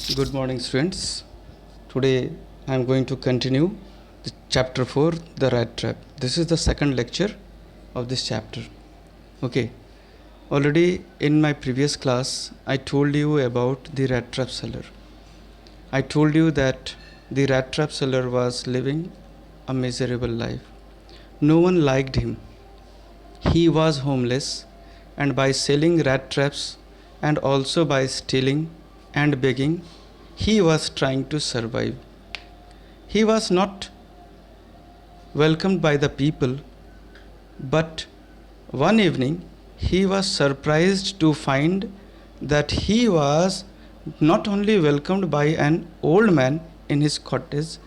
Good morning, students. Today I am going to continue the chapter 4, the rat trap. This is the second lecture of this chapter. Okay, already in my previous class I told you about the rat trap seller. I told you that the rat trap seller was living a miserable life. No one liked him. He was homeless, and by selling rat traps and also by stealing and begging, he was trying to survive. He was not welcomed by the people, but one evening he was surprised to find that he was not only welcomed by an old man in his cottage,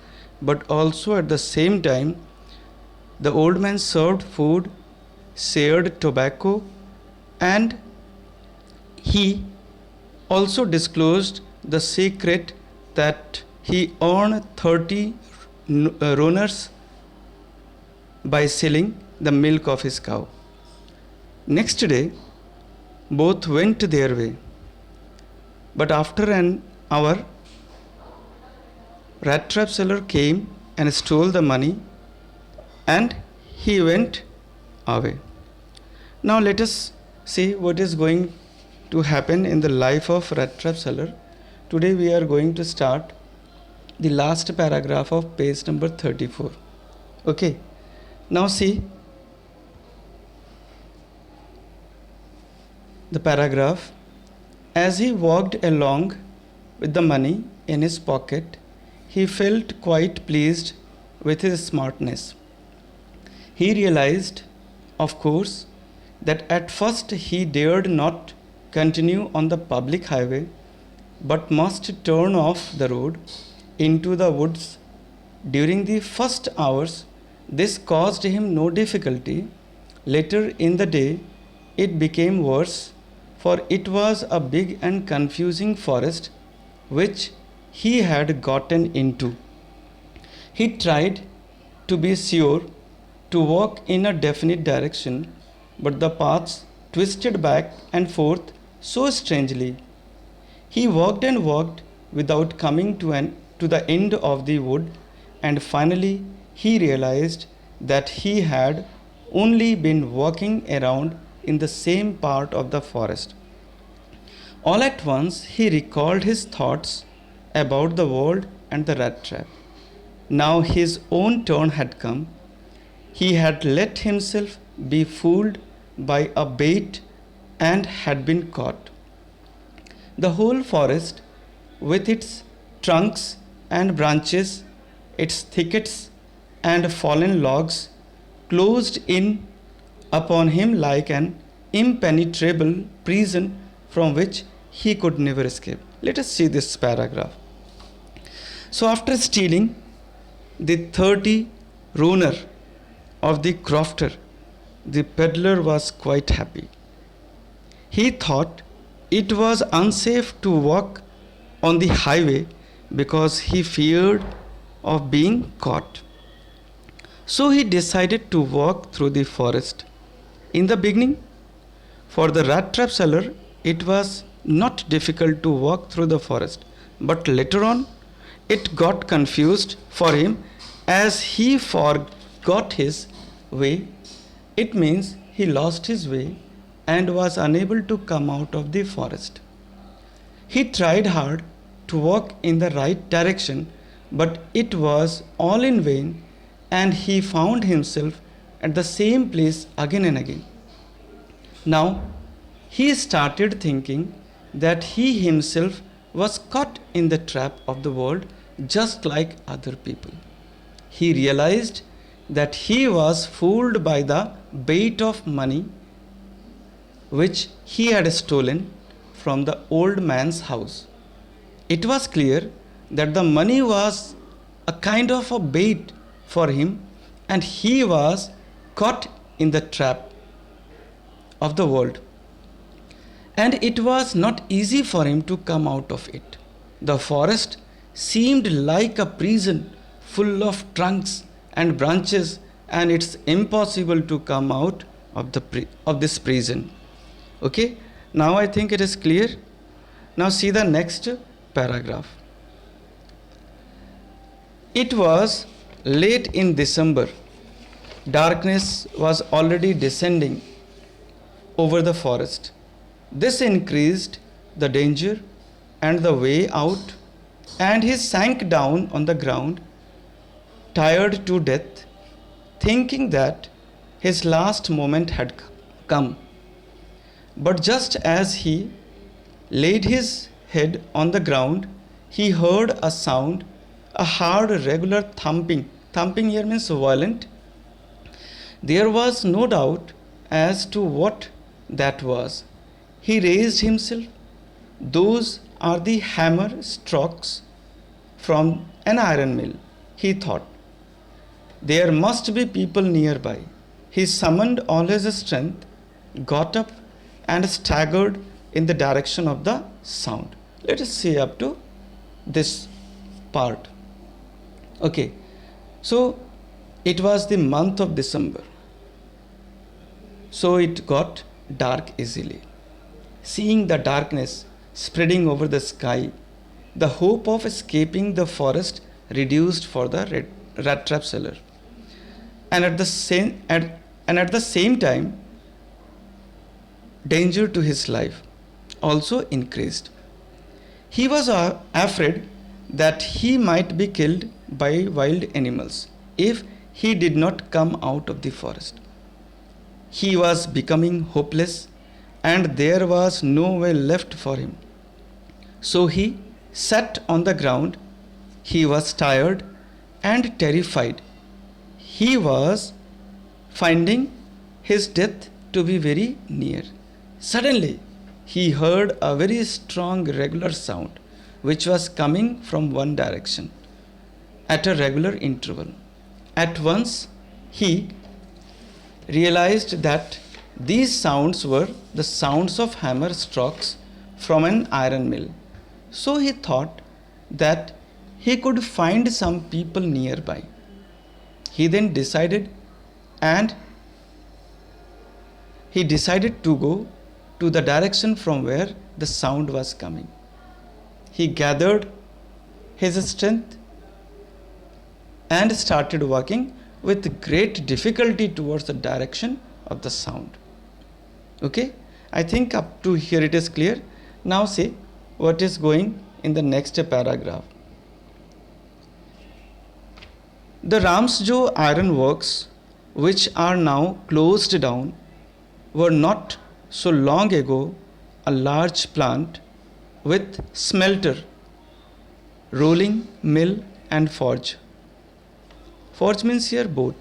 but also at the same time the old man served food, shared tobacco, and he also disclosed the secret that he earned 30 roners by selling the milk of his cow. Next day, both went their way. But after an hour, rat trap seller came and stole the money, and he went away. Now let us see what is going to happen in the life of rat trap seller. Today we are going to start the last paragraph of page number 34. Okay, now see the paragraph. As he walked along with the money in his pocket, he felt quite pleased with his smartness. He realized, of course, that at first he dared not continue on the public highway, but must turn off the road into the woods. During the first hours, this caused him no difficulty. Later in the day, it became worse, for it was a big and confusing forest which he had gotten into. He tried to be sure to walk in a definite direction, but the paths twisted back and forth so strangely. He walked and walked without coming to the end of the wood, and finally he realized that he had only been walking around in the same part of the forest. All at once he recalled his thoughts about the world and the rat trap. Now his own turn had come. He had let himself be fooled by a bait and had been caught. The whole forest, with its trunks and branches, its thickets and fallen logs, closed in upon him like an impenetrable prison from which he could never escape. Let us see this paragraph. So, after stealing the 30 roner of the crofter, the peddler was quite happy. He thought it was unsafe to walk on the highway because he feared of being caught. So he decided to walk through the forest. In the beginning, for the rat trap seller, it was not difficult to walk through the forest, but later on, it got confused for him as he forgot his way. It means he lost his way and was unable to come out of the forest. He tried hard to walk in the right direction, but it was all in vain, and he found himself at the same place again and again. Now, he started thinking that he himself was caught in the trap of the world just like other people. He realized that he was fooled by the bait of money which he had stolen from the old man's house. It was clear that the money was a kind of a bait for him, and he was caught in the trap of the world. And it was not easy for him to come out of it. The forest seemed like a prison full of trunks and branches, and it's impossible to come out of this prison. Okay, now I think it is clear. Now see the next paragraph. It was late in December. Darkness was already descending over the forest. This increased the danger and the way out, and he sank down on the ground, tired to death, thinking that his last moment had come. But just as he laid his head on the ground, he heard a sound, a hard, regular thumping. Thumping here means violent. There was no doubt as to what that was. He raised himself. Those are the hammer strokes from an iron mill, he thought. There must be people nearby. He summoned all his strength, got up, and staggered in the direction of the sound. Let us see up to this part. Okay, so it was the month of December. So it got dark easily. Seeing the darkness spreading over the sky, the hope of escaping the forest reduced for the rat trap seller. And at the same time, danger to his life also increased. He was afraid that he might be killed by wild animals if he did not come out of the forest. He was becoming hopeless, and there was no way left for him. So he sat on the ground. He was tired and terrified. He was finding his death to be very near. Suddenly, he heard a very strong, regular sound which was coming from one direction at a regular interval. At once, he realized that these sounds were the sounds of hammer strokes from an iron mill. So he thought that he could find some people nearby. He then decided to go to the direction from where the sound was coming. He gathered his strength and started walking with great difficulty towards the direction of the sound. Okay, I think up to here it is clear. Now see what is going in the next paragraph. The Ramsjo iron works, which are now closed down, were not so long ago a large plant with smelter, rolling mill and forge. Forge means here boat.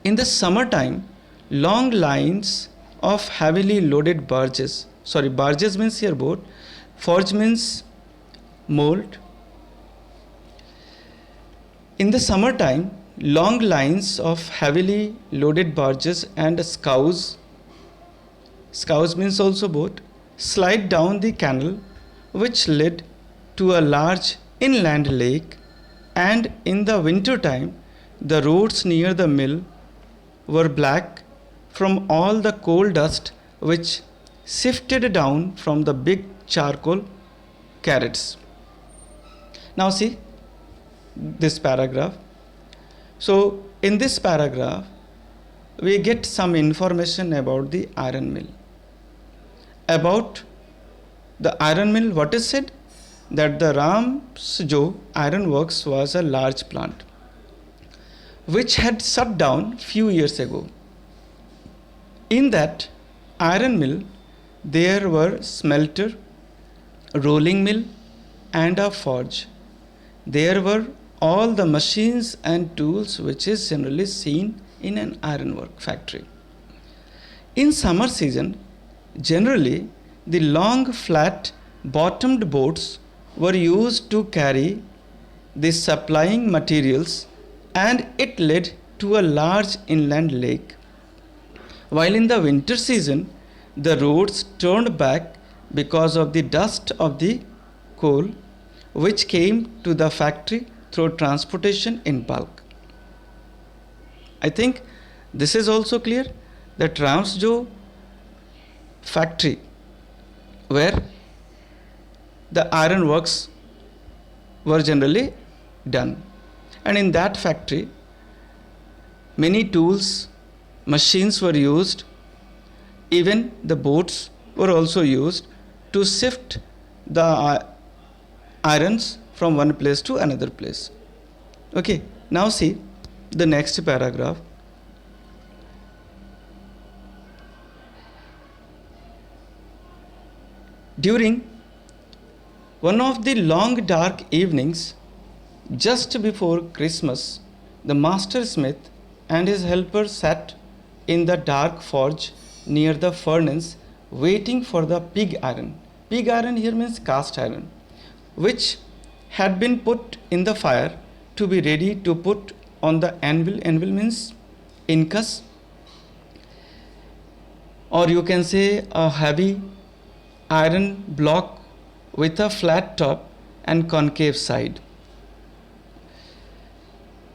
In the summertime, long lines of heavily loaded barges, barges means here boat, forge means mold. In the summertime, long lines of heavily loaded barges and scows means also boat, slide down the canal which led to a large inland lake, and in the winter time the roads near the mill were black from all the coal dust which sifted down from the big charcoal carrots. Now see this paragraph. So in this paragraph we get some information about the iron mill. About the iron mill, what is said? That the Ramsjo Iron Works was a large plant which had shut down few years ago. In that iron mill, there were smelter, rolling mill, and a forge. There were all the machines and tools which is generally seen in an ironwork factory. In summer season, generally the long flat bottomed boats were used to carry the supplying materials, and it led to a large inland lake. While in the winter season, the roads turned back because of the dust of the coal which came to the factory through transportation in bulk. I think this is also clear that Ramsjo factory, where the iron works were generally done. And in that factory, many tools, machines were used, even the boats were also used to shift the irons from one place to another place. Okay, now see the next paragraph. During one of the long dark evenings just before Christmas, the master smith and his helper sat in the dark forge near the furnace waiting for the pig iron. Pig iron here means cast iron, which had been put in the fire to be ready to put on the anvil. Anvil means incus, or you can say a heavy iron block with a flat top and concave side.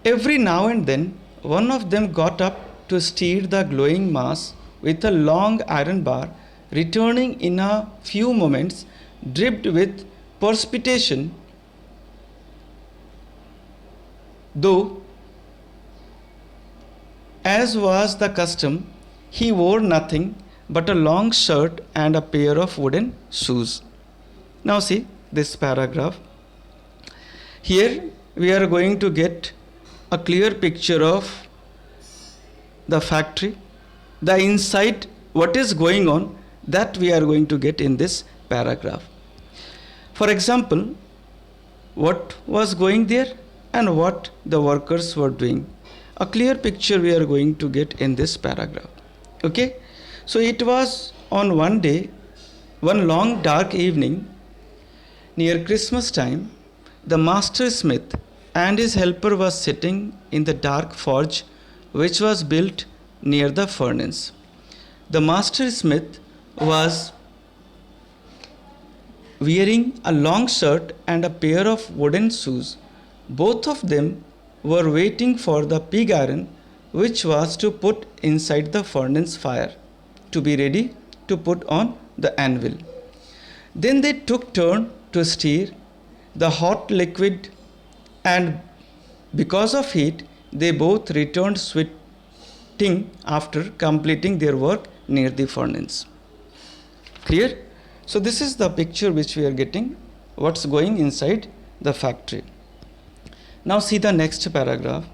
Every now and then, one of them got up to steer the glowing mass with a long iron bar, returning in a few moments, dripped with perspiration, though, as was the custom, he wore nothing but a long shirt and a pair of wooden shoes. Now see this paragraph. Here we are going to get a clear picture of the factory, the inside, what is going on, that we are going to get in this paragraph. For example, what was going there and what the workers were doing. A clear picture we are going to get in this paragraph. Okay, so it was on one day, one long dark evening near Christmas time, the master smith and his helper was sitting in the dark forge which was built near the furnace. The master smith was wearing a long shirt and a pair of wooden shoes. Both of them were waiting for the pig iron which was to put inside the furnace fire to be ready to put on the anvil. Then they took turn to stir the hot liquid, and because of heat they both returned sweating after completing their work near the furnace. Clear? So this is the picture which we are getting, what's going inside the factory. Now see the next paragraph.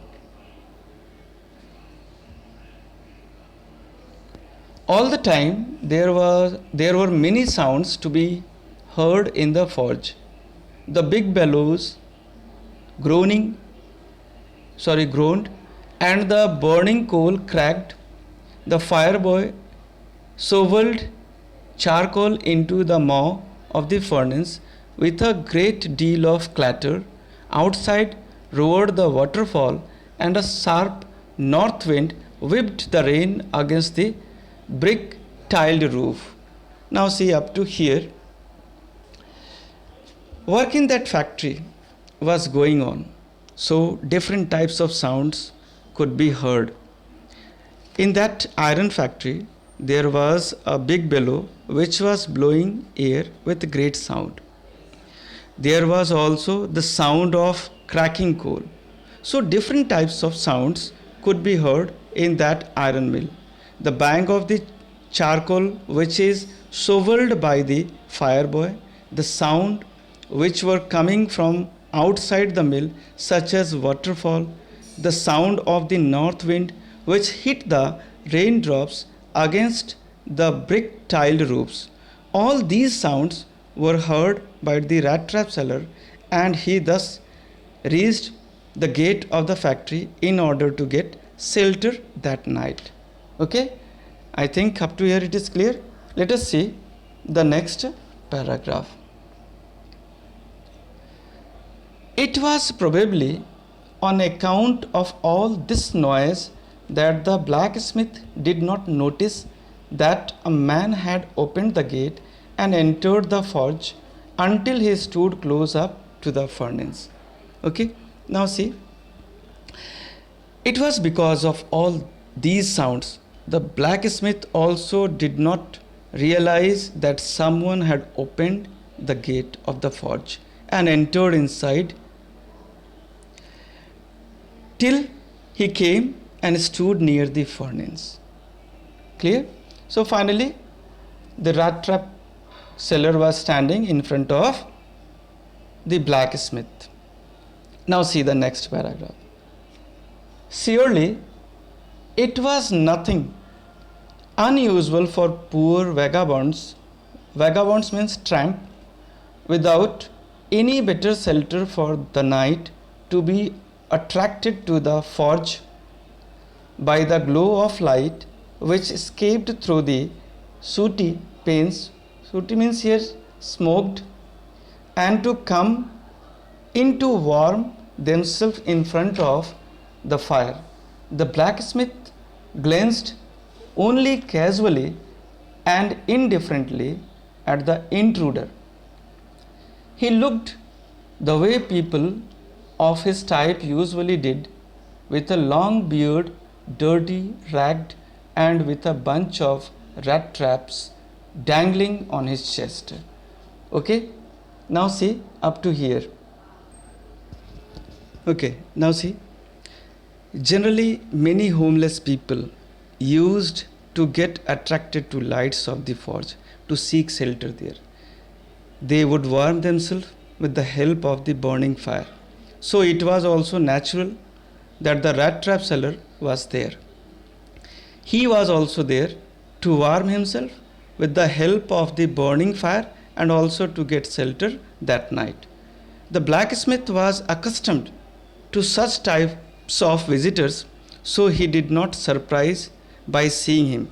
All the time there were many sounds to be heard in the forge. The big bellows groaned, and the burning coal cracked. The fireboy shoveled charcoal into the maw of the furnace with a great deal of clatter. Outside roared the waterfall, and a sharp north wind whipped the rain against the brick tiled roof. Now see up to here. Work in that factory was going on, so different types of sounds could be heard. In that iron factory, there was a big bellow which was blowing air with great sound. There was also the sound of cracking coal. So different types of sounds could be heard in that iron mill. The bang of the charcoal which is shoveled by the fireboy, the sound which were coming from outside the mill such as waterfall, the sound of the north wind which hit the raindrops against the brick tiled roofs. All these sounds were heard by the rat trap seller, and he thus reached the gate of the factory in order to get shelter that night. Okay, I think up to here it is clear. Let us see the next paragraph. It was probably on account of all this noise that the blacksmith did not notice that a man had opened the gate and entered the forge until he stood close up to the furnace. Okay, now see, it was because of all these sounds the blacksmith also did not realize that someone had opened the gate of the forge and entered inside till he came and stood near the furnace. Clear? So finally, the rat trap seller was standing in front of the blacksmith. Now see the next paragraph. Surely it was nothing unusual for poor vagabonds, vagabonds means tramp, without any better shelter for the night, to be attracted to the forge by the glow of light which escaped through the sooty panes. Sooty means here smoked, and to come in to warm themselves in front of the fire. The blacksmith glanced only casually and indifferently at the intruder. He looked the way people of his type usually did, with a long beard, dirty, ragged, and with a bunch of rat traps dangling on his chest. Okay, now see up to here. Okay, now see. Generally, many homeless people used to get attracted to lights of the forge to seek shelter there. They would warm themselves with the help of the burning fire. So it was also natural that the rat trap seller was there. He was also there to warm himself with the help of the burning fire and also to get shelter that night. The blacksmith was accustomed to such types of visitors, so he did not surprise by seeing him.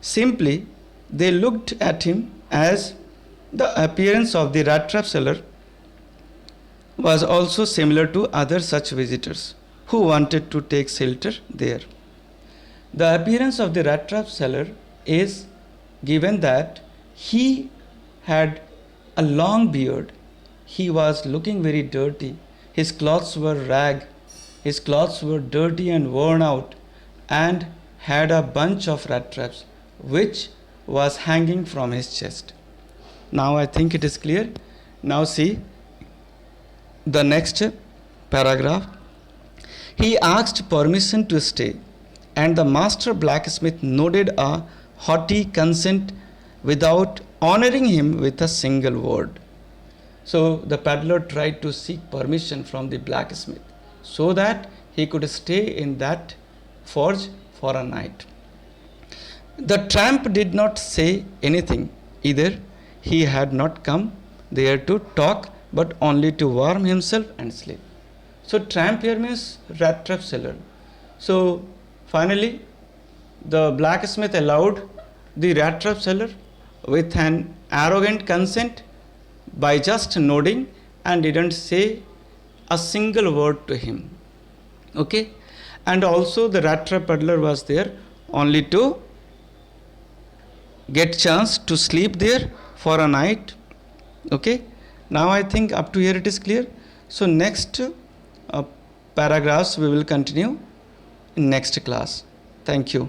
Simply, they looked at him as the appearance of the rat trap seller was also similar to other such visitors who wanted to take shelter there. The appearance of the rat trap seller is given that he had a long beard, he was looking very dirty, his clothes were his clothes were dirty and worn out, and had a bunch of rat traps which was hanging from his chest. Now I think it is clear. Now see the next paragraph. He asked permission to stay, and the master blacksmith nodded a hearty consent without honoring him with a single word. So the peddler tried to seek permission from the blacksmith so that he could stay in that forge for a night. The tramp did not say anything either. He had not come there to talk but only to warm himself and sleep. So tramp here means rat trap seller. So finally the blacksmith allowed the rat trap seller with an arrogant consent by just nodding and didn't say a single word to him. Okay, and also the rat trap peddler was there only to get chance to sleep there for a night. Okay, now I think up to here it is clear. So next paragraphs we will continue in next class. Thank you.